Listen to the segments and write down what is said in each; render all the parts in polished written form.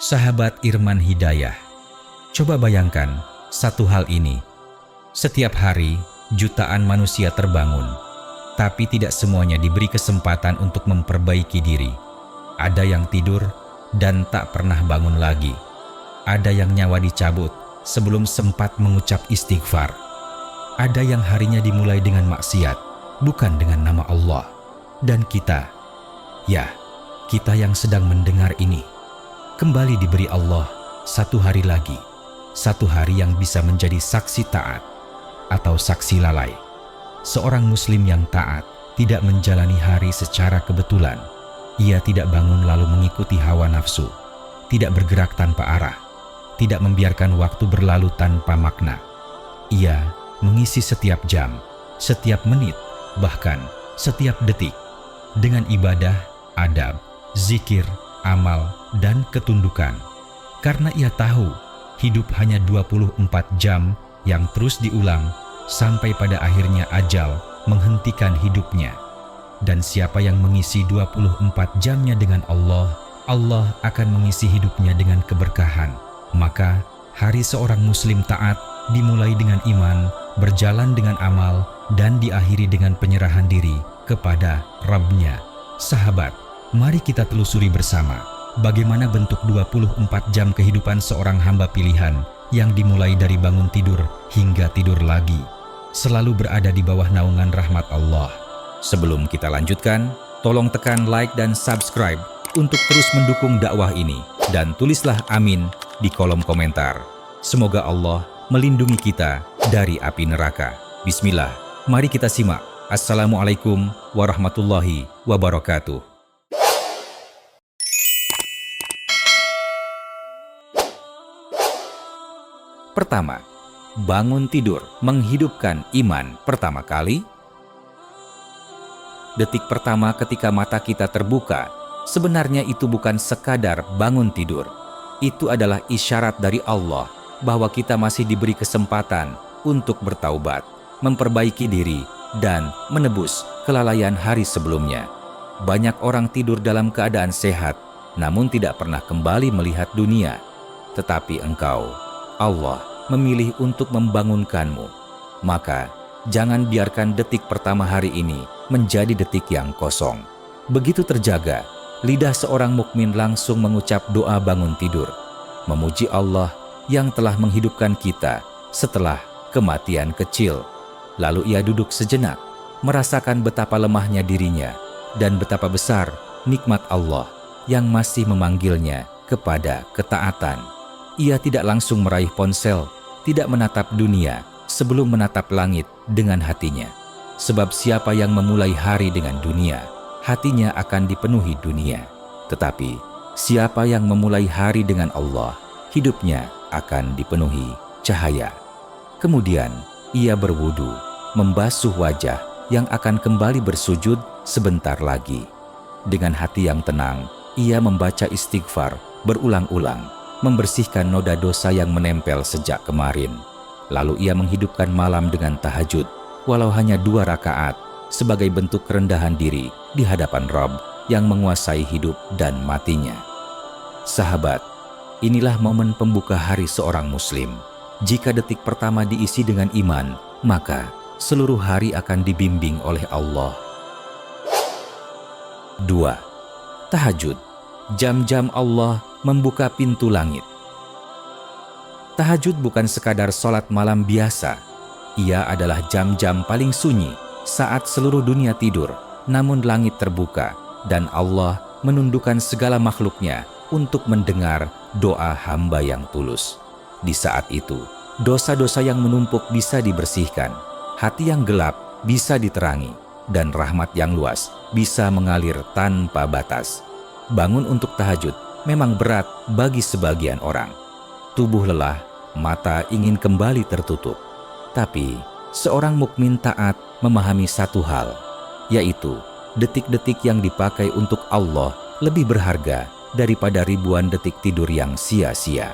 Sahabat Irman Hidayah, coba bayangkan satu hal ini. Setiap hari, jutaan manusia terbangun, tapi tidak semuanya diberi kesempatan untuk memperbaiki diri. Ada yang tidur dan tak pernah bangun lagi. Ada yang nyawa dicabut sebelum sempat mengucap istighfar. Ada yang harinya dimulai dengan maksiat, bukan dengan nama Allah. Dan kita, ya, kita yang sedang mendengar ini, kembali diberi Allah satu hari lagi, satu hari yang bisa menjadi saksi taat atau saksi lalai. Seorang muslim yang taat tidak menjalani hari secara kebetulan. Ia tidak bangun lalu mengikuti hawa nafsu, tidak bergerak tanpa arah, tidak membiarkan waktu berlalu tanpa makna. Ia mengisi setiap jam, setiap menit, bahkan setiap detik dengan ibadah, adab, zikir, amal, dan ketundukan. Karena ia tahu hidup hanya 24 jam yang terus diulang sampai pada akhirnya ajal menghentikan hidupnya. Dan siapa yang mengisi 24 jamnya dengan Allah, Allah akan mengisi hidupnya dengan keberkahan. Maka hari seorang muslim taat dimulai dengan iman, berjalan dengan amal, dan diakhiri dengan penyerahan diri kepada Rabb-Nya. Sahabat, mari kita telusuri bersama bagaimana bentuk 24 jam kehidupan seorang hamba pilihan yang dimulai dari bangun tidur hingga tidur lagi, selalu berada di bawah naungan rahmat Allah. Sebelum kita lanjutkan, tolong tekan like dan subscribe untuk terus mendukung dakwah ini, dan tulislah amin di kolom komentar. Semoga Allah melindungi kita dari api neraka. Bismillah, mari kita simak. Assalamualaikum warahmatullahi wabarakatuh. Pertama, bangun tidur menghidupkan iman pertama kali. Detik pertama ketika mata kita terbuka, sebenarnya itu bukan sekadar bangun tidur. Itu adalah isyarat dari Allah bahwa kita masih diberi kesempatan untuk bertaubat, memperbaiki diri, dan menebus kelalaian hari sebelumnya. Banyak orang tidur dalam keadaan sehat, namun tidak pernah kembali melihat dunia. Tetapi engkau, Allah, memilih untuk membangunkanmu. Maka, jangan biarkan detik pertama hari ini menjadi detik yang kosong. Begitu terjaga, lidah seorang mukmin langsung mengucap doa bangun tidur, memuji Allah yang telah menghidupkan kita setelah kematian kecil. Lalu ia duduk sejenak, merasakan betapa lemahnya dirinya dan betapa besar nikmat Allah yang masih memanggilnya kepada ketaatan. Ia tidak langsung meraih ponsel, tidak menatap dunia sebelum menatap langit dengan hatinya. Sebab siapa yang memulai hari dengan dunia, hatinya akan dipenuhi dunia. Tetapi siapa yang memulai hari dengan Allah, hidupnya akan dipenuhi cahaya. Kemudian ia berwudu, membasuh wajah yang akan kembali bersujud sebentar lagi. Dengan hati yang tenang, ia membaca istighfar berulang-ulang, membersihkan noda dosa yang menempel sejak kemarin. Lalu ia menghidupkan malam dengan tahajud, walau hanya 2 rakaat, sebagai bentuk kerendahan diri di hadapan Rabb yang menguasai hidup dan matinya. Sahabat, inilah momen pembuka hari seorang muslim. Jika detik pertama diisi dengan iman, maka seluruh hari akan dibimbing oleh Allah. 2. Tahajud. Jam-jam Allah membuka pintu langit. Tahajud bukan sekadar sholat malam biasa. Ia adalah jam-jam paling sunyi saat seluruh dunia tidur, namun langit terbuka dan Allah menundukkan segala makhluknya untuk mendengar doa hamba yang tulus. Di saat itu, dosa-dosa yang menumpuk bisa dibersihkan, hati yang gelap bisa diterangi, dan rahmat yang luas bisa mengalir tanpa batas. Bangun untuk tahajud memang berat bagi sebagian orang. Tubuh lelah, mata ingin kembali tertutup. Tapi, seorang mukmin taat memahami satu hal, yaitu detik-detik yang dipakai untuk Allah lebih berharga daripada ribuan detik tidur yang sia-sia.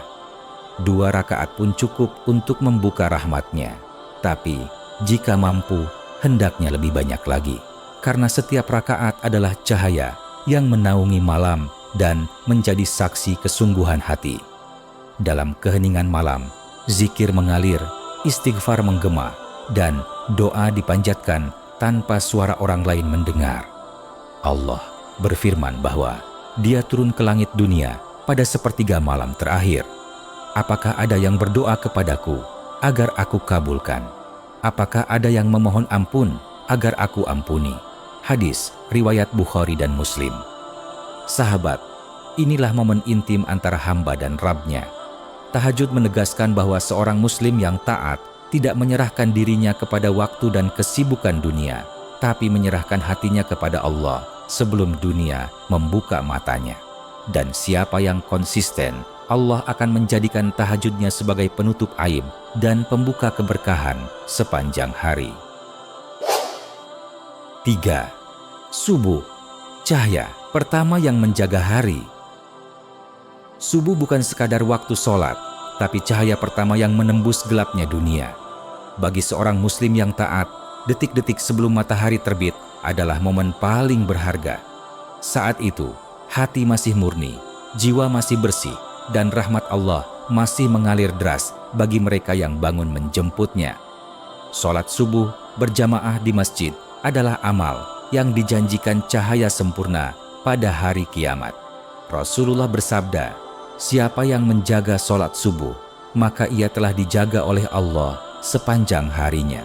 2 rakaat pun cukup untuk membuka rahmat-Nya. Tapi, jika mampu, hendaknya lebih banyak lagi. Karena setiap rakaat adalah cahaya yang menaungi malam dan menjadi saksi kesungguhan hati. Dalam keheningan malam, zikir mengalir, istighfar menggema, dan doa dipanjatkan tanpa suara orang lain mendengar. Allah berfirman bahwa Dia turun ke langit dunia pada sepertiga malam terakhir. Apakah ada yang berdoa kepadaku agar aku kabulkan? Apakah ada yang memohon ampun agar aku ampuni? Hadis riwayat Bukhari dan Muslim. Sahabat, inilah momen intim antara hamba dan Rabb-Nya. Tahajud menegaskan bahwa seorang muslim yang taat tidak menyerahkan dirinya kepada waktu dan kesibukan dunia, tapi menyerahkan hatinya kepada Allah sebelum dunia membuka matanya. Dan siapa yang konsisten, Allah akan menjadikan tahajudnya sebagai penutup aib dan pembuka keberkahan sepanjang hari. 3. Subuh, cahaya pertama yang menjaga hari. Subuh bukan sekadar waktu sholat, tapi cahaya pertama yang menembus gelapnya dunia. Bagi seorang muslim yang taat, detik-detik sebelum matahari terbit adalah momen paling berharga. Saat itu, hati masih murni, jiwa masih bersih, dan rahmat Allah masih mengalir deras bagi mereka yang bangun menjemputnya. Sholat subuh berjamaah di masjid adalah amal yang dijanjikan cahaya sempurna pada hari kiamat. Rasulullah bersabda, siapa yang menjaga sholat subuh, maka ia telah dijaga oleh Allah sepanjang harinya.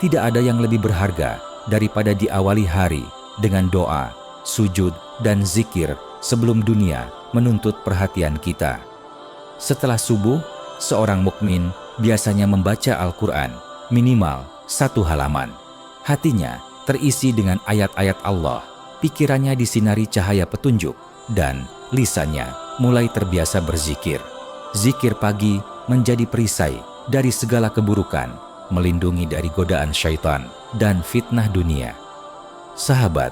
Tidak ada yang lebih berharga daripada diawali hari dengan doa, sujud, dan zikir sebelum dunia menuntut perhatian kita. Setelah subuh, seorang mukmin biasanya membaca Al-Quran minimal 1 halaman. Hatinya terisi dengan ayat-ayat Allah, pikirannya disinari cahaya petunjuk, dan lisannya mulai terbiasa berzikir. Zikir pagi menjadi perisai dari segala keburukan, melindungi dari godaan syaitan dan fitnah dunia. Sahabat,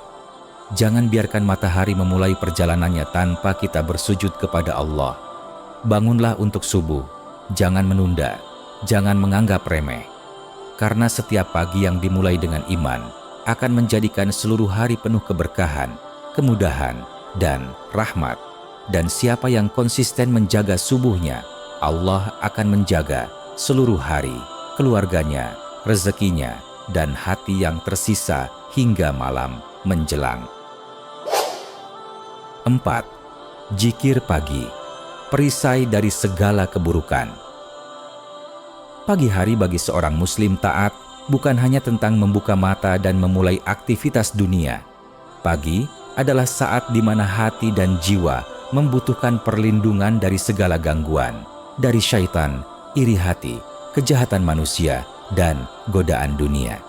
jangan biarkan matahari memulai perjalanannya tanpa kita bersujud kepada Allah. Bangunlah untuk subuh, jangan menunda, jangan menganggap remeh. Karena setiap pagi yang dimulai dengan iman akan menjadikan seluruh hari penuh keberkahan, kemudahan, dan rahmat. Dan siapa yang konsisten menjaga subuhnya, Allah akan menjaga seluruh hari, keluarganya, rezekinya, dan hati yang tersisa hingga malam menjelang. 4. Zikir pagi, perisai dari segala keburukan. Pagi hari bagi seorang muslim taat bukan hanya tentang membuka mata dan memulai aktivitas dunia. Pagi adalah saat di mana hati dan jiwa membutuhkan perlindungan dari segala gangguan, dari syaitan, iri hati, kejahatan manusia, dan godaan dunia.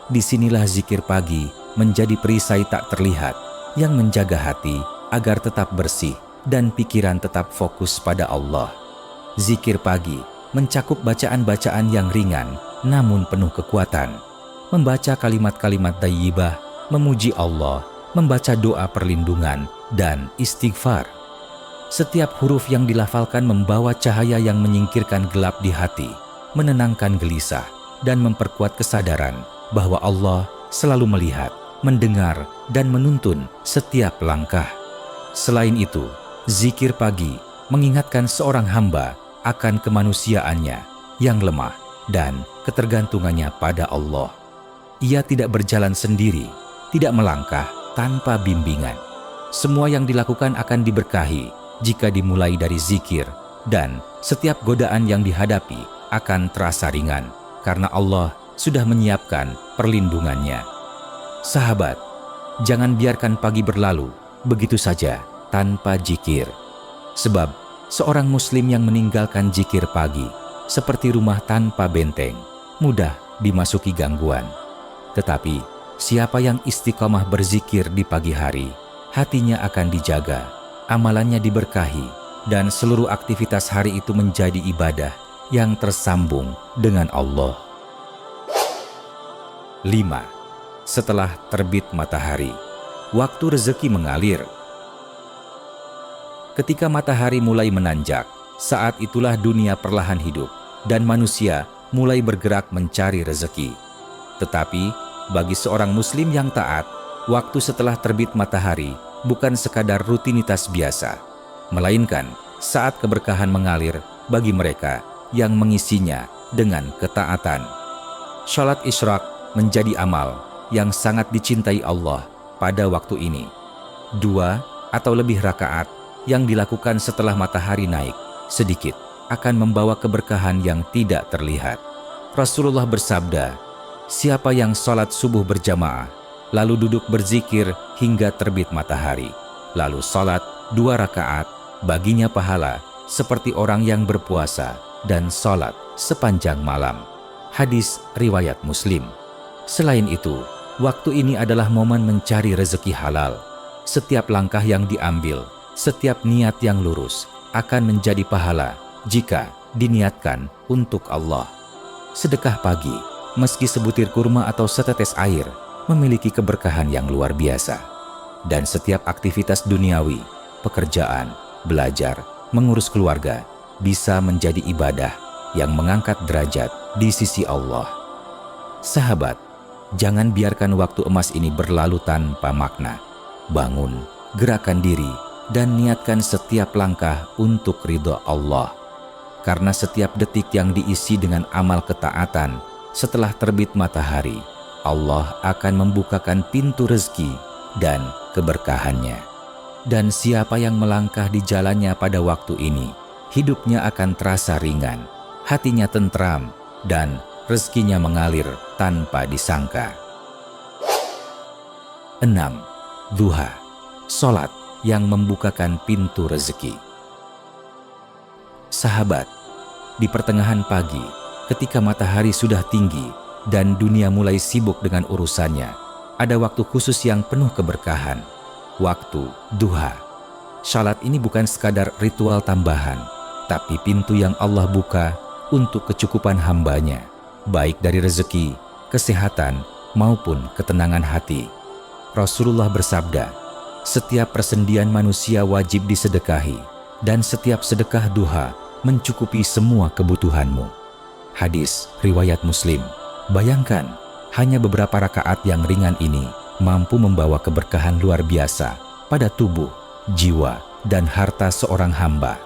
Disinilah zikir pagi menjadi perisai tak terlihat yang menjaga hati agar tetap bersih dan pikiran tetap fokus pada Allah. Zikir pagi mencakup bacaan-bacaan yang ringan namun penuh kekuatan. Membaca kalimat-kalimat thayyibah, memuji Allah, membaca doa perlindungan, dan istighfar. Setiap huruf yang dilafalkan membawa cahaya yang menyingkirkan gelap di hati, menenangkan gelisah, dan memperkuat kesadaran bahwa Allah selalu melihat, mendengar, dan menuntun setiap langkah. Selain itu, zikir pagi mengingatkan seorang hamba akan kemanusiaannya yang lemah dan ketergantungannya pada Allah. Ia tidak berjalan sendiri, tidak melangkah tanpa bimbingan. Semua yang dilakukan akan diberkahi jika dimulai dari zikir, dan setiap godaan yang dihadapi akan terasa ringan karena Allah sudah menyiapkan perlindungannya. Sahabat, jangan biarkan pagi berlalu begitu saja tanpa zikir. Sebab seorang muslim yang meninggalkan zikir pagi seperti rumah tanpa benteng, mudah dimasuki gangguan. Tetapi siapa yang istiqomah berzikir di pagi hari, hatinya akan dijaga, amalannya diberkahi, dan seluruh aktivitas hari itu menjadi ibadah yang tersambung dengan Allah. 5. Setelah terbit matahari, waktu rezeki mengalir. Ketika matahari mulai menanjak, saat itulah dunia perlahan hidup dan manusia mulai bergerak mencari rezeki. Tetapi bagi seorang muslim yang taat, waktu setelah terbit matahari bukan sekadar rutinitas biasa, melainkan saat keberkahan mengalir bagi mereka yang mengisinya dengan ketaatan. Salat Isyraq menjadi amal yang sangat dicintai Allah pada waktu ini. 2 atau lebih rakaat yang dilakukan setelah matahari naik sedikit akan membawa keberkahan yang tidak terlihat. Rasulullah bersabda, siapa yang salat subuh berjamaah, lalu duduk berzikir hingga terbit matahari, lalu salat 2 rakaat, baginya pahala seperti orang yang berpuasa dan salat sepanjang malam. Hadis riwayat Muslim. Selain itu, waktu ini adalah momen mencari rezeki halal. Setiap langkah yang diambil, setiap niat yang lurus akan menjadi pahala jika diniatkan untuk Allah. Sedekah pagi, meski sebutir kurma atau setetes air, memiliki keberkahan yang luar biasa. Dan setiap aktivitas duniawi, pekerjaan, belajar, mengurus keluarga, bisa menjadi ibadah yang mengangkat derajat di sisi Allah. Sahabat, jangan biarkan waktu emas ini berlalu tanpa makna. Bangun, gerakan diri, dan niatkan setiap langkah untuk ridha Allah. Karena setiap detik yang diisi dengan amal ketaatan setelah terbit matahari, Allah akan membukakan pintu rezeki dan keberkahannya. Dan siapa yang melangkah di jalannya pada waktu ini, hidupnya akan terasa ringan, hatinya tentram, dan rezekinya mengalir tanpa disangka. 6. Duha, salat yang membukakan pintu rezeki. Sahabat, di pertengahan pagi, ketika matahari sudah tinggi dan dunia mulai sibuk dengan urusannya, ada waktu khusus yang penuh keberkahan, waktu duha. Salat ini bukan sekadar ritual tambahan, tapi pintu yang Allah buka untuk kecukupan hambanya, baik dari rezeki, kesehatan, maupun ketenangan hati. Rasulullah bersabda, setiap persendian manusia wajib disedekahi, dan setiap sedekah duha mencukupi semua kebutuhanmu. Hadis riwayat Muslim. Bayangkan, hanya beberapa rakaat yang ringan ini mampu membawa keberkahan luar biasa pada tubuh, jiwa, dan harta seorang hamba.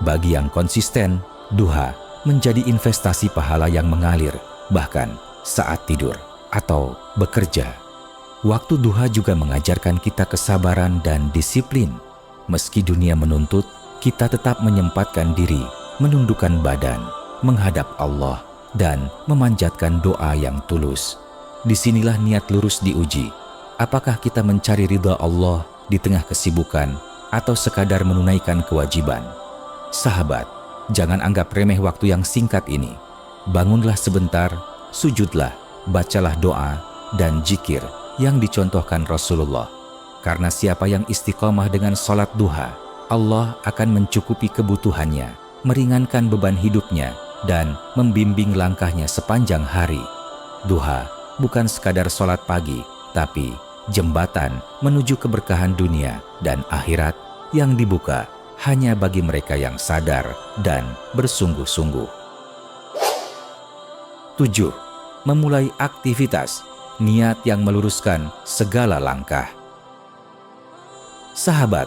Bagi yang konsisten, duha menjadi investasi pahala yang mengalir, bahkan saat tidur atau bekerja. Waktu duha juga mengajarkan kita kesabaran dan disiplin. Meski dunia menuntut, kita tetap menyempatkan diri, menundukkan badan, menghadap Allah, dan memanjatkan doa yang tulus. Disinilah niat lurus diuji. Apakah kita mencari ridha Allah di tengah kesibukan atau sekadar menunaikan kewajiban? Sahabat, jangan anggap remeh waktu yang singkat ini. Bangunlah sebentar, sujudlah, bacalah doa, dan zikir yang dicontohkan Rasulullah. Karena siapa yang istiqomah dengan salat duha, Allah akan mencukupi kebutuhannya, meringankan beban hidupnya, dan membimbing langkahnya sepanjang hari. Duha bukan sekadar salat pagi, tapi jembatan menuju keberkahan dunia dan akhirat yang dibuka hanya bagi mereka yang sadar dan bersungguh-sungguh. 7. Memulai aktivitas, niat yang meluruskan segala langkah. Sahabat,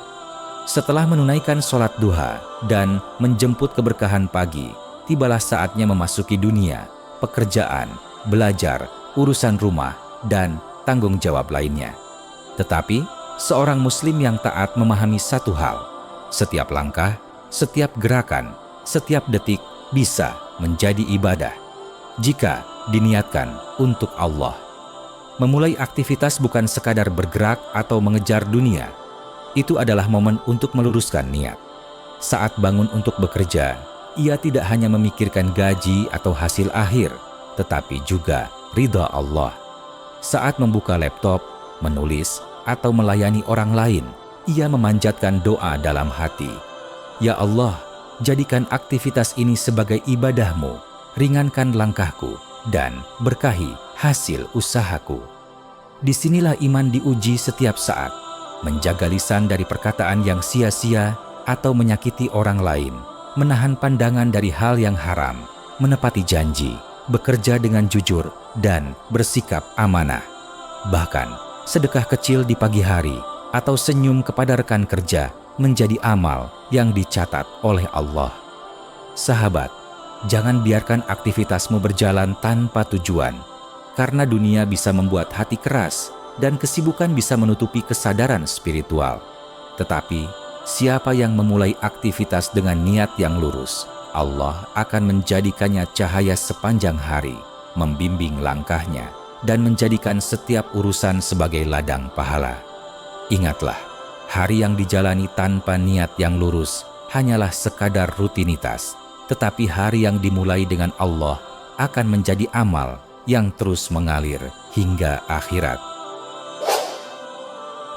setelah menunaikan sholat duha dan menjemput keberkahan pagi, tibalah saatnya memasuki dunia, pekerjaan, belajar, urusan rumah, dan tanggung jawab lainnya. Tetapi, seorang muslim yang taat memahami satu hal, setiap langkah, setiap gerakan, setiap detik bisa menjadi ibadah jika diniatkan untuk Allah. Memulai aktivitas bukan sekadar bergerak atau mengejar dunia. Itu adalah momen untuk meluruskan niat. Saat bangun untuk bekerja, ia tidak hanya memikirkan gaji atau hasil akhir, tetapi juga ridha Allah. Saat membuka laptop, menulis, atau melayani orang lain, ia memanjatkan doa dalam hati. Ya Allah, jadikan aktivitas ini sebagai ibadahmu, ringankan langkahku, dan berkahi hasil usahaku. Disinilah iman diuji setiap saat, menjaga lisan dari perkataan yang sia-sia atau menyakiti orang lain, menahan pandangan dari hal yang haram, menepati janji, bekerja dengan jujur, dan bersikap amanah. Bahkan, sedekah kecil di pagi hari atau senyum kepada rekan kerja menjadi amal yang dicatat oleh Allah. Sahabat, jangan biarkan aktivitasmu berjalan tanpa tujuan, karena dunia bisa membuat hati keras dan kesibukan bisa menutupi kesadaran spiritual. Tetapi, siapa yang memulai aktivitas dengan niat yang lurus, Allah akan menjadikannya cahaya sepanjang hari, membimbing langkahnya, dan menjadikan setiap urusan sebagai ladang pahala. Ingatlah, hari yang dijalani tanpa niat yang lurus hanyalah sekadar rutinitas, tetapi hari yang dimulai dengan Allah akan menjadi amal yang terus mengalir hingga akhirat.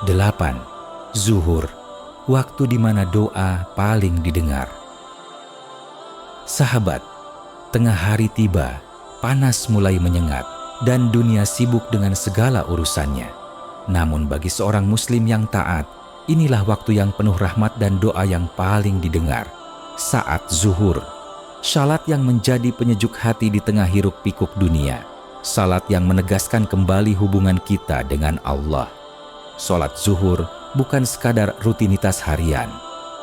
8. Zuhur, waktu di mana doa paling didengar. Sahabat, tengah hari tiba, panas mulai menyengat, dan dunia sibuk dengan segala urusannya. Namun bagi seorang muslim yang taat, inilah waktu yang penuh rahmat dan doa yang paling didengar. Saat zuhur, salat yang menjadi penyejuk hati di tengah hiruk pikuk dunia. Salat yang menegaskan kembali hubungan kita dengan Allah. Salat zuhur bukan sekadar rutinitas harian.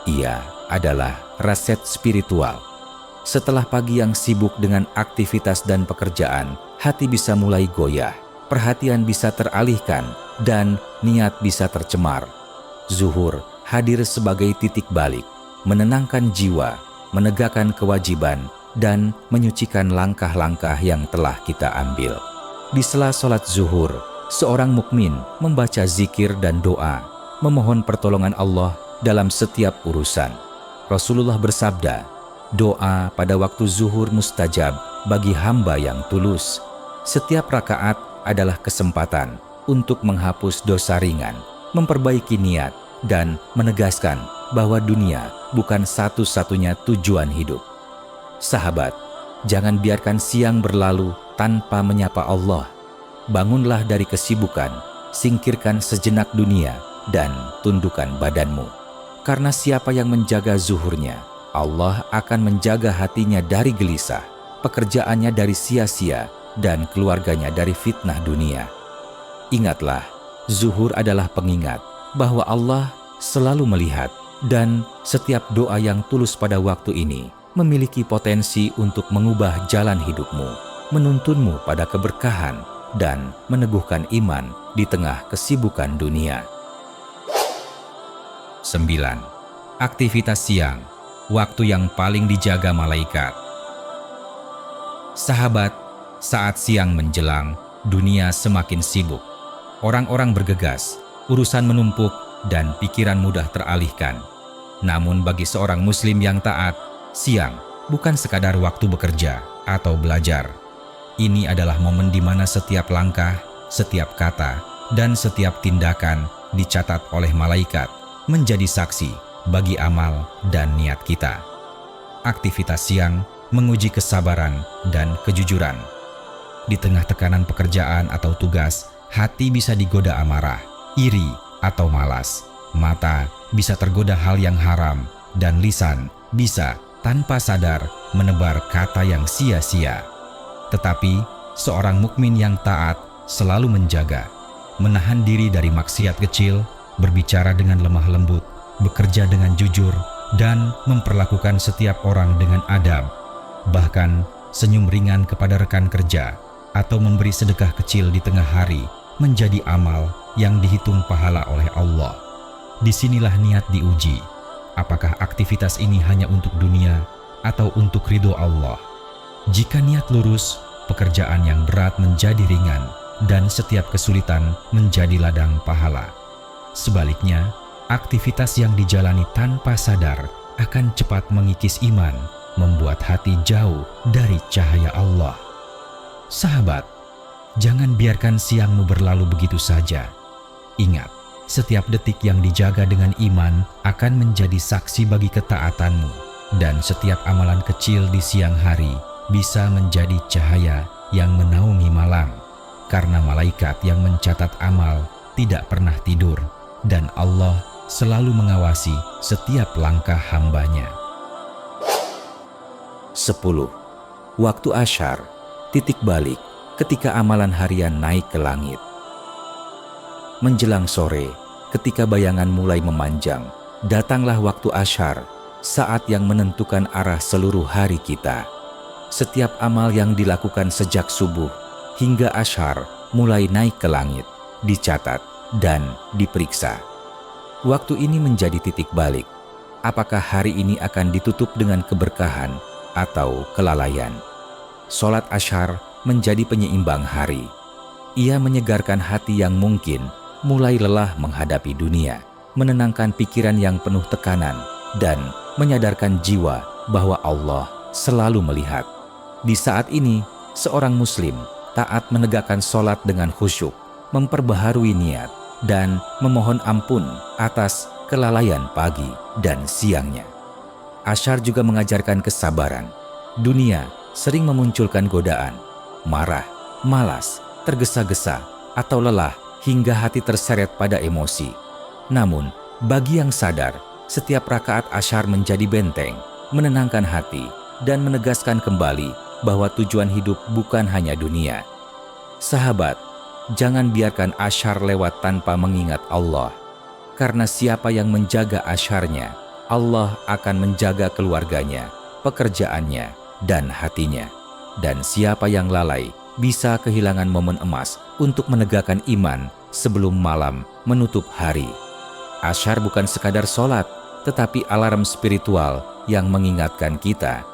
Ia adalah reset spiritual. Setelah pagi yang sibuk dengan aktivitas dan pekerjaan, hati bisa mulai goyah, perhatian bisa teralihkan, dan niat bisa tercemar. Zuhur hadir sebagai titik balik, menenangkan jiwa, menegakkan kewajiban, dan menyucikan langkah-langkah yang telah kita ambil. Di sela sholat zuhur, seorang mukmin membaca zikir dan doa, memohon pertolongan Allah dalam setiap urusan. Rasulullah bersabda, doa pada waktu zuhur mustajab bagi hamba yang tulus. Setiap rakaat adalah kesempatan untuk menghapus dosa ringan, memperbaiki niat, dan menegaskan bahwa dunia bukan satu-satunya tujuan hidup. Sahabat, jangan biarkan siang berlalu tanpa menyapa Allah. Bangunlah dari kesibukan, singkirkan sejenak dunia, dan tundukkan badanmu. Karena siapa yang menjaga zuhurnya, Allah akan menjaga hatinya dari gelisah, pekerjaannya dari sia-sia, dan keluarganya dari fitnah dunia. Ingatlah, zuhur adalah pengingat bahwa Allah selalu melihat, dan setiap doa yang tulus pada waktu ini memiliki potensi untuk mengubah jalan hidupmu, menuntunmu pada keberkahan, dan meneguhkan iman di tengah kesibukan dunia. 9. Aktivitas siang, waktu yang paling dijaga malaikat. Sahabat, saat siang menjelang, dunia semakin sibuk. Orang-orang bergegas, urusan menumpuk, dan pikiran mudah teralihkan. Namun bagi seorang muslim yang taat, siang bukan sekadar waktu bekerja atau belajar. Ini adalah momen di mana setiap langkah, setiap kata, dan setiap tindakan dicatat oleh malaikat, menjadi saksi bagi amal dan niat kita. Aktivitas siang menguji kesabaran dan kejujuran. Di tengah tekanan pekerjaan atau tugas, hati bisa digoda amarah, iri, atau malas. Mata bisa tergoda hal yang haram, dan lisan bisa tanpa sadar menebar kata yang sia-sia. Tetapi seorang mukmin yang taat selalu menjaga, menahan diri dari maksiat kecil, berbicara dengan lemah lembut, bekerja dengan jujur, dan memperlakukan setiap orang dengan adab. Bahkan senyum ringan kepada rekan kerja atau memberi sedekah kecil di tengah hari menjadi amal yang dihitung pahala oleh Allah. Disinilah niat diuji. Apakah aktivitas ini hanya untuk dunia atau untuk ridho Allah? Jika niat lurus, pekerjaan yang berat menjadi ringan dan setiap kesulitan menjadi ladang pahala. Sebaliknya, aktivitas yang dijalani tanpa sadar akan cepat mengikis iman, membuat hati jauh dari cahaya Allah. Sahabat, jangan biarkan siangmu berlalu begitu saja. Ingat, setiap detik yang dijaga dengan iman akan menjadi saksi bagi ketaatanmu, dan setiap amalan kecil di siang hari bisa menjadi cahaya yang menaungi malam, karena malaikat yang mencatat amal tidak pernah tidur, dan Allah selalu mengawasi setiap langkah hambanya. 10. Waktu asyar, titik balik ketika amalan harian naik ke langit. Menjelang sore, Ketika bayangan mulai memanjang, datanglah waktu asyar, saat yang menentukan arah seluruh hari kita. Setiap amal yang dilakukan sejak subuh hingga asyar mulai naik ke langit, dicatat dan diperiksa. Waktu ini menjadi titik balik. Apakah hari ini akan ditutup dengan keberkahan atau kelalaian? Sholat asyar menjadi penyeimbang hari. Ia menyegarkan hati yang mungkin mulai lelah menghadapi dunia, menenangkan pikiran yang penuh tekanan, dan menyadarkan jiwa bahwa Allah selalu melihat. Di saat ini, seorang muslim taat menegakkan sholat dengan khusyuk, memperbaharui niat, dan memohon ampun atas kelalaian pagi dan siangnya. Asyar juga mengajarkan kesabaran. Dunia sering memunculkan godaan, marah, malas, tergesa-gesa, atau lelah hingga hati terseret pada emosi. Namun, bagi yang sadar, setiap rakaat asyar menjadi benteng, menenangkan hati, dan menegaskan kembali bahwa tujuan hidup bukan hanya dunia. Sahabat, jangan biarkan asyar lewat tanpa mengingat Allah. Karena siapa yang menjaga asyarnya, Allah akan menjaga keluarganya, pekerjaannya, dan hatinya. Dan siapa yang lalai bisa kehilangan momen emas untuk menegakkan iman sebelum malam menutup hari. Asyar bukan sekadar sholat, tetapi alarm spiritual yang mengingatkan kita.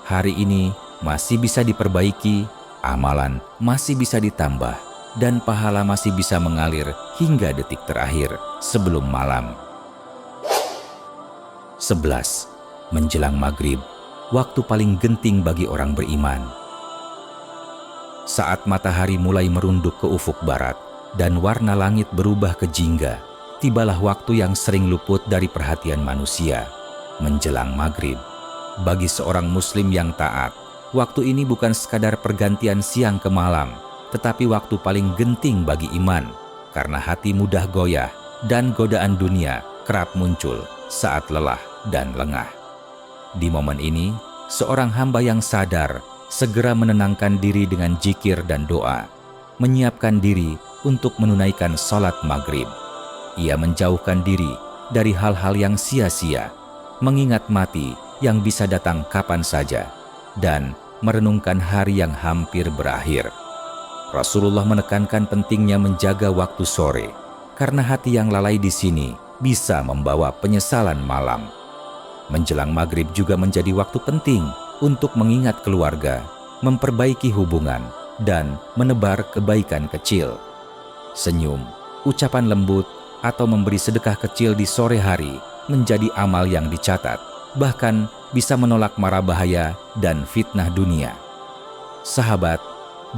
Hari ini masih bisa diperbaiki, amalan masih bisa ditambah, dan pahala masih bisa mengalir hingga detik terakhir sebelum malam. 11. Menjelang maghrib, waktu paling genting bagi orang beriman. Saat matahari mulai merunduk ke ufuk barat dan warna langit berubah ke jingga, tibalah waktu yang sering luput dari perhatian manusia, menjelang maghrib. Bagi seorang muslim yang taat, waktu ini bukan sekadar pergantian siang ke malam, tetapi waktu paling genting bagi iman, karena hati mudah goyah dan godaan dunia kerap muncul saat lelah dan lengah. Di momen ini, seorang hamba yang sadar segera menenangkan diri dengan zikir dan doa, menyiapkan diri untuk menunaikan sholat maghrib. Ia menjauhkan diri dari hal-hal yang sia-sia, mengingat mati yang bisa datang kapan saja, dan merenungkan hari yang hampir berakhir. Rasulullah menekankan pentingnya menjaga waktu sore, karena hati yang lalai di sini bisa membawa penyesalan malam. Menjelang maghrib juga menjadi waktu penting untuk mengingat keluarga, memperbaiki hubungan, dan menebar kebaikan kecil. Senyum, ucapan lembut, atau memberi sedekah kecil di sore hari menjadi amal yang dicatat, bahkan bisa menolak mara bahaya dan fitnah dunia. Sahabat,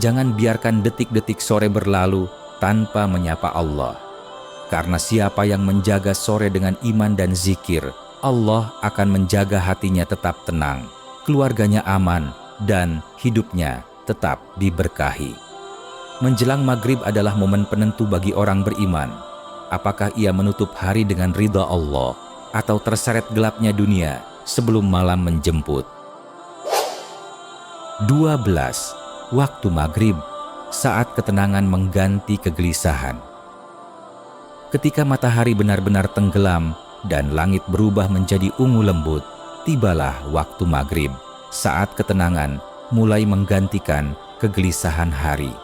jangan biarkan detik-detik sore berlalu tanpa menyapa Allah. Karena siapa yang menjaga sore dengan iman dan zikir, Allah akan menjaga hatinya tetap tenang, keluarganya aman, dan hidupnya tetap diberkahi. Menjelang maghrib adalah momen penentu bagi orang beriman. Apakah ia menutup hari dengan ridha Allah atau terseret gelapnya dunia sebelum malam menjemput? 12. Waktu maghrib, saat ketenangan mengganti kegelisahan. Ketika matahari benar-benar tenggelam dan langit berubah menjadi ungu lembut, tibalah waktu maghrib, saat ketenangan mulai menggantikan kegelisahan hari.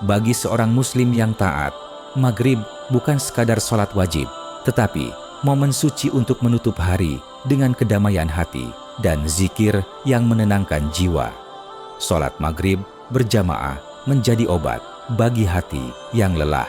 Bagi seorang muslim yang taat, maghrib bukan sekadar sholat wajib, tetapi momen suci untuk menutup hari dengan kedamaian hati dan zikir yang menenangkan jiwa. Sholat maghrib berjamaah menjadi obat bagi hati yang lelah.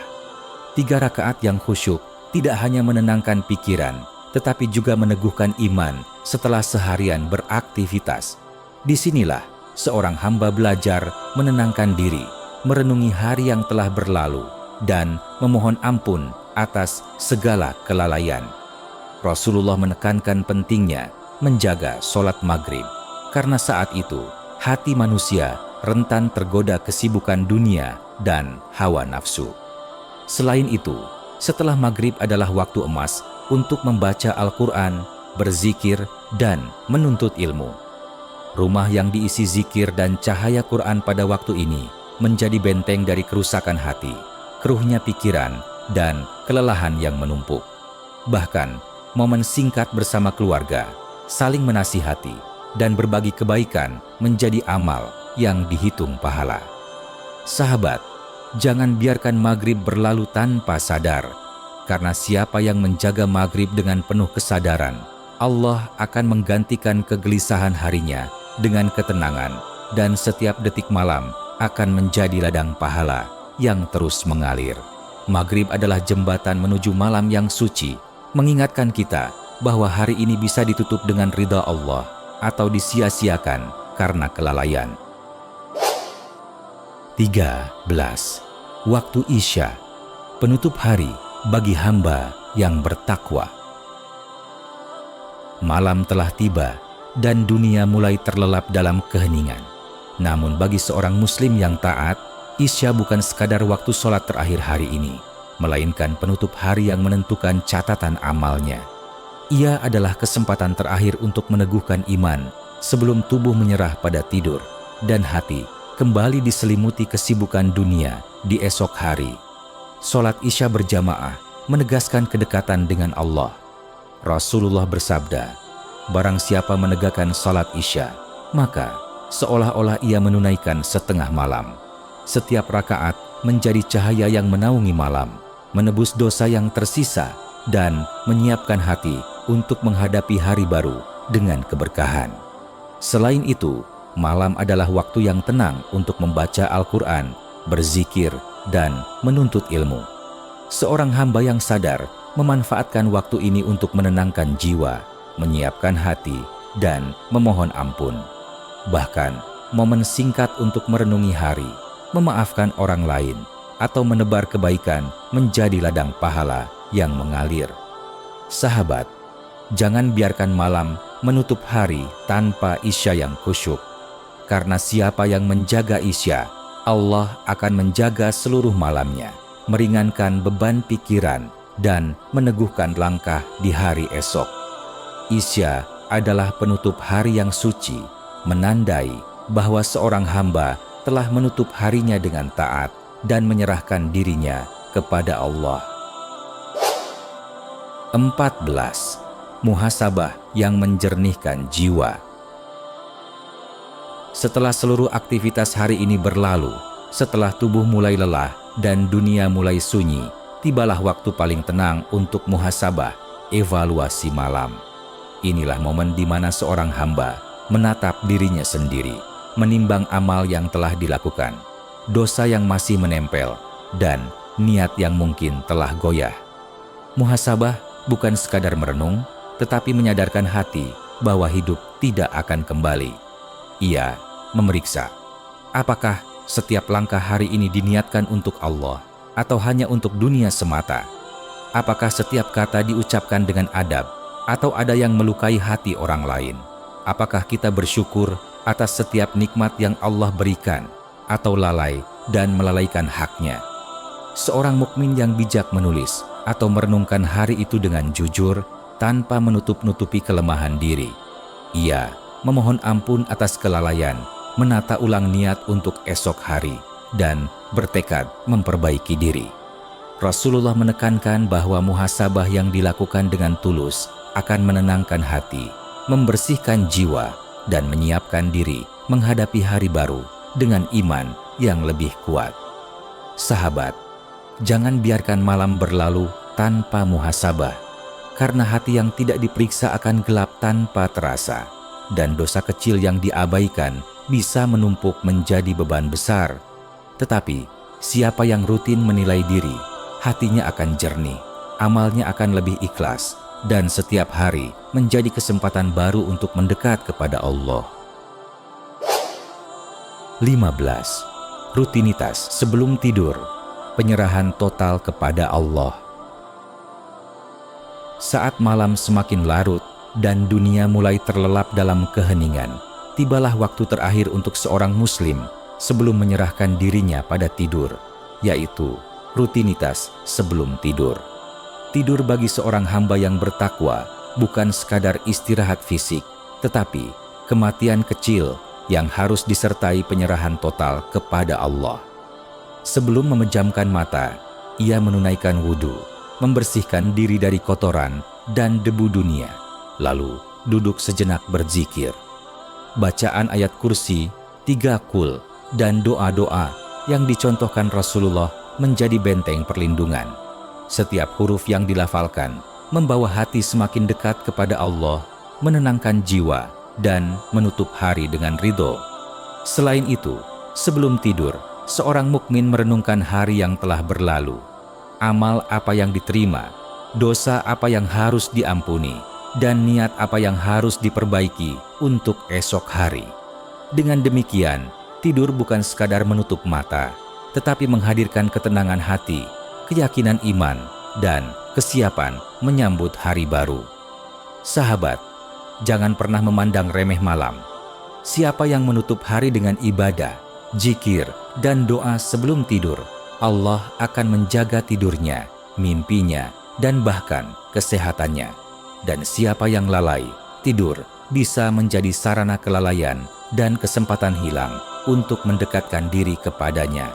3 rakaat yang khusyuk tidak hanya menenangkan pikiran, tetapi juga meneguhkan iman setelah seharian beraktivitas. Disinilah seorang hamba belajar menenangkan diri, merenungi hari yang telah berlalu, dan memohon ampun atas segala kelalaian. Rasulullah menekankan pentingnya menjaga sholat maghrib, karena saat itu hati manusia rentan tergoda kesibukan dunia dan hawa nafsu. Selain itu, setelah maghrib adalah waktu emas untuk membaca Al-Quran, berzikir, dan menuntut ilmu. Rumah yang diisi zikir dan cahaya Quran pada waktu ini menjadi benteng dari kerusakan hati, keruhnya pikiran, dan kelelahan yang menumpuk. Bahkan, momen singkat bersama keluarga, saling menasihati, dan berbagi kebaikan menjadi amal yang dihitung pahala. Sahabat, jangan biarkan maghrib berlalu tanpa sadar, karena siapa yang menjaga maghrib dengan penuh kesadaran, Allah akan menggantikan kegelisahan harinya dengan ketenangan, dan setiap detik malam akan menjadi ladang pahala yang terus mengalir. Maghrib adalah jembatan menuju malam yang suci, mengingatkan kita bahwa hari ini bisa ditutup dengan ridha Allah atau disia-siakan karena kelalaian. 13. Waktu Isya, penutup hari bagi hamba yang bertakwa. Malam telah tiba dan dunia mulai terlelap dalam keheningan. Namun bagi seorang muslim yang taat, Isya bukan sekadar waktu sholat terakhir hari ini, melainkan penutup hari yang menentukan catatan amalnya. Ia adalah kesempatan terakhir untuk meneguhkan iman sebelum tubuh menyerah pada tidur dan hati kembali diselimuti kesibukan dunia di esok hari. Sholat Isya berjamaah menegaskan kedekatan dengan Allah. Rasulullah bersabda, "Barang siapa menegakkan sholat Isya, maka seolah-olah ia menunaikan setengah malam. Setiap rakaat menjadi cahaya yang menaungi malam, menebus dosa yang tersisa, dan menyiapkan hati untuk menghadapi hari baru dengan keberkahan." Selain itu, malam adalah waktu yang tenang untuk membaca Al-Quran, berzikir, dan menuntut ilmu. Seorang hamba yang sadar memanfaatkan waktu ini untuk menenangkan jiwa, menyiapkan hati, dan memohon ampun. Bahkan, momen singkat untuk merenungi hari, memaafkan orang lain, atau menebar kebaikan menjadi ladang pahala yang mengalir. Sahabat, jangan biarkan malam menutup hari tanpa Isya yang khusyuk. Karena siapa yang menjaga Isya, Allah akan menjaga seluruh malamnya, meringankan beban pikiran, dan meneguhkan langkah di hari esok. Isya adalah penutup hari yang suci, menandai bahwa seorang hamba telah menutup harinya dengan taat dan menyerahkan dirinya kepada Allah. 14. Muhasabah yang menjernihkan jiwa. Setelah seluruh aktivitas hari ini berlalu, setelah tubuh mulai lelah dan dunia mulai sunyi, tibalah waktu paling tenang untuk muhasabah, evaluasi malam. Inilah momen di mana seorang hamba menatap dirinya sendiri, menimbang amal yang telah dilakukan, dosa yang masih menempel, dan niat yang mungkin telah goyah. Muhasabah bukan sekadar merenung, tetapi menyadarkan hati bahwa hidup tidak akan kembali. Ia memeriksa, apakah setiap langkah hari ini diniatkan untuk Allah atau hanya untuk dunia semata? Apakah setiap kata diucapkan dengan adab atau ada yang melukai hati orang lain? Apakah kita bersyukur atas setiap nikmat yang Allah berikan atau lalai dan melalaikan haknya? Seorang mukmin yang bijak menulis atau merenungkan hari itu dengan jujur tanpa menutup-nutupi kelemahan diri. Ia memohon ampun atas kelalaian, menata ulang niat untuk esok hari, dan bertekad memperbaiki diri. Rasulullah menekankan bahwa muhasabah yang dilakukan dengan tulus akan menenangkan hati, membersihkan jiwa, dan menyiapkan diri menghadapi hari baru dengan iman yang lebih kuat. Sahabat, jangan biarkan malam berlalu tanpa muhasabah, karena hati yang tidak diperiksa akan gelap tanpa terasa, dan dosa kecil yang diabaikan bisa menumpuk menjadi beban besar. Tetapi, siapa yang rutin menilai diri, hatinya akan jernih, amalnya akan lebih ikhlas, dan setiap hari menjadi kesempatan baru untuk mendekat kepada Allah. 15. Rutinitas sebelum tidur, penyerahan total kepada Allah. Saat malam semakin larut dan dunia mulai terlelap dalam keheningan, tibalah waktu terakhir untuk seorang muslim sebelum menyerahkan dirinya pada tidur, yaitu rutinitas sebelum tidur. Tidur bagi seorang hamba yang bertakwa bukan sekadar istirahat fisik, tetapi kematian kecil yang harus disertai penyerahan total kepada Allah. Sebelum memejamkan mata, ia menunaikan wudhu, membersihkan diri dari kotoran dan debu dunia, lalu duduk sejenak berzikir. Bacaan ayat kursi, 3 kul, dan doa-doa yang dicontohkan Rasulullah menjadi benteng perlindungan. Setiap huruf yang dilafalkan membawa hati semakin dekat kepada Allah, menenangkan jiwa, dan menutup hari dengan ridho. Selain itu, sebelum tidur, seorang mukmin merenungkan hari yang telah berlalu, amal apa yang diterima, dosa apa yang harus diampuni, dan niat apa yang harus diperbaiki untuk esok hari. Dengan demikian, tidur bukan sekadar menutup mata, tetapi menghadirkan ketenangan hati, keyakinan iman, dan kesiapan menyambut hari baru. Sahabat, jangan pernah memandang remeh malam. Siapa yang menutup hari dengan ibadah, zikir, dan doa sebelum tidur, Allah akan menjaga tidurnya, mimpinya, dan bahkan kesehatannya. Dan siapa yang lalai, tidur bisa menjadi sarana kelalaian dan kesempatan hilang untuk mendekatkan diri kepadanya.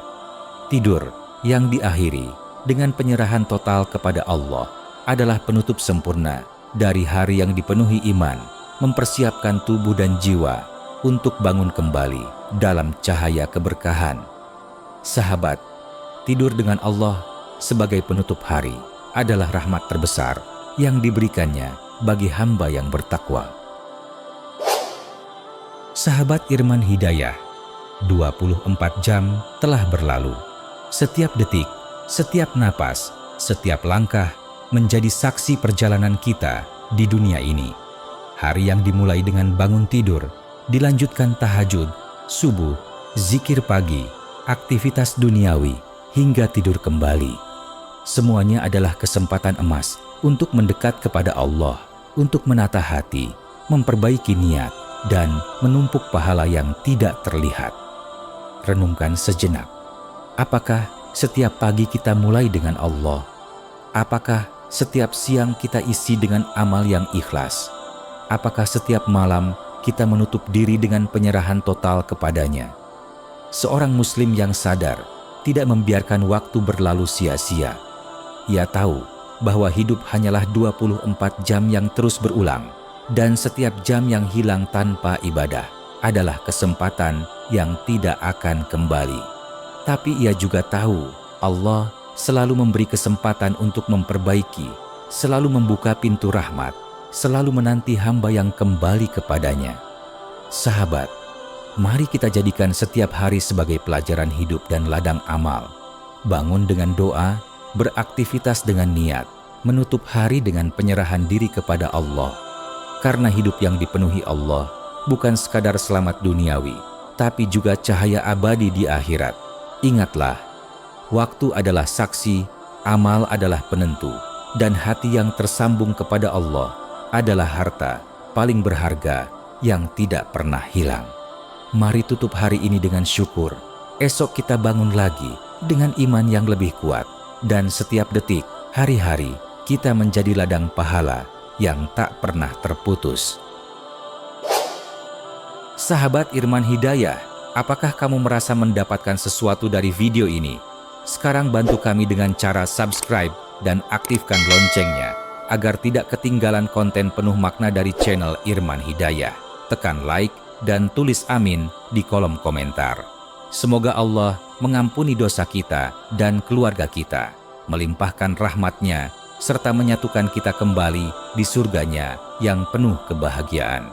Tidur yang diakhiri dengan penyerahan total kepada Allah adalah penutup sempurna dari hari yang dipenuhi iman, mempersiapkan tubuh dan jiwa untuk bangun kembali dalam cahaya keberkahan. Sahabat, tidur dengan Allah sebagai penutup hari adalah rahmat terbesar yang diberikannya bagi hamba yang bertakwa. Sahabat Irman Hidayah, 24 jam telah berlalu. Setiap detik, setiap napas, setiap langkah menjadi saksi perjalanan kita di dunia ini. Hari yang dimulai dengan bangun tidur, dilanjutkan tahajud, subuh, zikir pagi, aktivitas duniawi, hingga tidur kembali. Semuanya adalah kesempatan emas untuk mendekat kepada Allah, untuk menata hati, memperbaiki niat, dan menumpuk pahala yang tidak terlihat. Renungkan sejenak. Apakah setiap pagi kita mulai dengan Allah? Apakah setiap siang kita isi dengan amal yang ikhlas? Apakah setiap malam kita menutup diri dengan penyerahan total kepadanya? Seorang muslim yang sadar tidak membiarkan waktu berlalu sia-sia. Ia tahu bahwa hidup hanyalah 24 jam yang terus berulang, dan setiap jam yang hilang tanpa ibadah adalah kesempatan yang tidak akan kembali. Tapi ia juga tahu Allah selalu memberi kesempatan untuk memperbaiki, selalu membuka pintu rahmat, selalu menanti hamba yang kembali kepadanya. Sahabat, mari kita jadikan setiap hari sebagai pelajaran hidup dan ladang amal. Bangun dengan doa, beraktivitas dengan niat, menutup hari dengan penyerahan diri kepada Allah. Karena hidup yang dipenuhi Allah bukan sekadar selamat duniawi, tapi juga cahaya abadi di akhirat. Ingatlah, waktu adalah saksi, amal adalah penentu, dan hati yang tersambung kepada Allah adalah harta paling berharga yang tidak pernah hilang. Mari tutup hari ini dengan syukur. Esok kita bangun lagi dengan iman yang lebih kuat, dan setiap detik, hari-hari kita menjadi ladang pahala yang tak pernah terputus. Sahabat Irman Hidayah, apakah kamu merasa mendapatkan sesuatu dari video ini? Sekarang bantu kami dengan cara subscribe dan aktifkan loncengnya agar tidak ketinggalan konten penuh makna dari channel Irman Hidayah. Tekan like dan tulis amin di kolom komentar. Semoga Allah mengampuni dosa kita dan keluarga kita, melimpahkan rahmat-Nya, serta menyatukan kita kembali di surganya yang penuh kebahagiaan.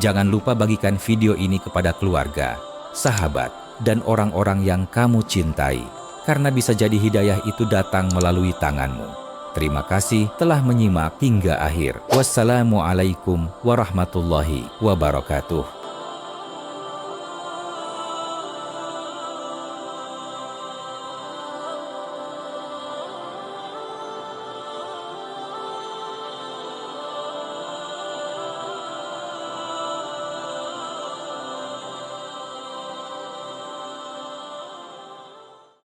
Jangan lupa bagikan video ini kepada keluarga, sahabat, dan orang-orang yang kamu cintai, karena bisa jadi hidayah itu datang melalui tanganmu. Terima kasih telah menyimak hingga akhir. Wassalamualaikum warahmatullahi wabarakatuh.